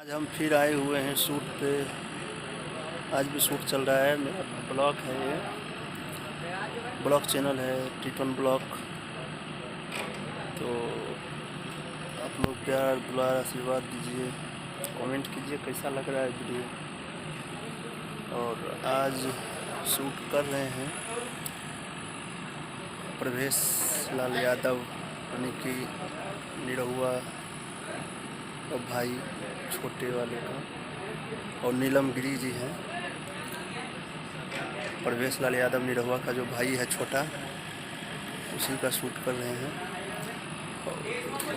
आज हम फिर आए हुए हैं शूट पे। आज भी शूट चल रहा है। मेरा ब्लॉग है, ये ब्लॉग चैनल है टिटन ब्लॉग। तो आप लोग प्यार दुलार आशीर्वाद दीजिए, कमेंट कीजिए कैसा लग रहा है वीडियो। और आज शूट कर रहे हैं प्रवेश लाल यादव यानी कि निरहुआ और भाई छोटे वाले का, और नीलम गिरी जी हैं। प्रवेश लाल यादव निरहुआ का जो भाई है छोटा, उसी का शूट कर रहे हैं। और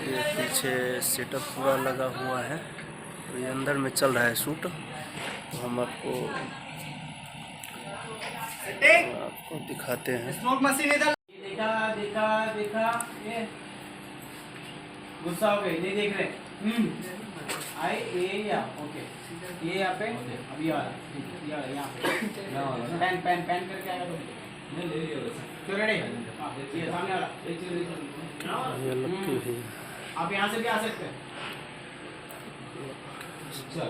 ये पीछे सेटअप पूरा लगा हुआ है, तो ये अंदर में चल रहा है शूट। तो हम आपको दिखाते हैं। स्मोक मशीन इधर देखा देखा देखा, ये गुस्सा हो गए, नहीं देख रहे। आई ए या ओके, ये यहाँ पे अभी आ रहा है, यहाँ पे पेन पेन पेन करके आएगा तो क्यों रेडी। ये सामने वाला आप यहाँ से भी आ सकते हैं।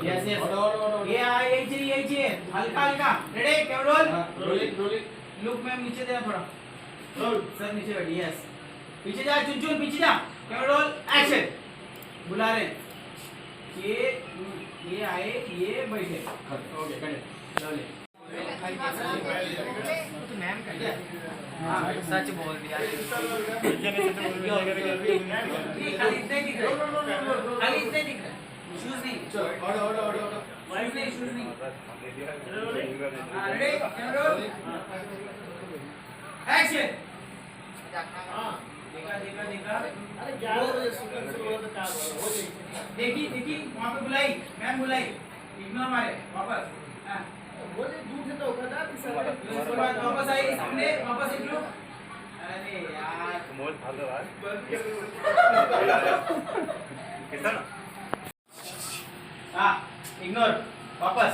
यस यस, ये यही चाहिए हल्का हल्का। Ready camera rolling look ma'am नीचे दे थोड़ा, सर नीचे बैठिए। यस पीछे जा, चुन चुन पीछे जा। Camera roll action. बुला रहे हैं ये आए, ये बैठे। ओके कट लो ले। मैम हां सच बोल दिया। खाली इतने दिख रहे, खाली इतने दिख रहे, शूज नहीं। ऑर्डर वाइफ नहीं, शूज नहीं। Ready camera roll action. देखा अरे 11 बजे शूटिंग शुरू हो तो क्या हो देखी वहां पे बुलाई, मैम बुलाई, इग्नोर मारे वापस। हां बोले दूर से तो होगा ना, इसके बाद वापस आई सामने, वापस एक लोग। अरे यार मोल फाड़ दो आज कैसा ना। हां इग्नोर वापस।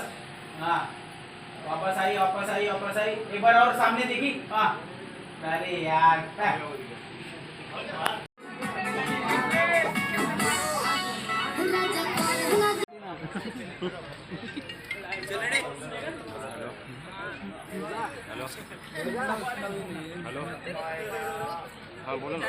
हां वापस आई एक बार और सामने देखी। हां अरे यार हेलो हेलो, हाँ बोलो ना।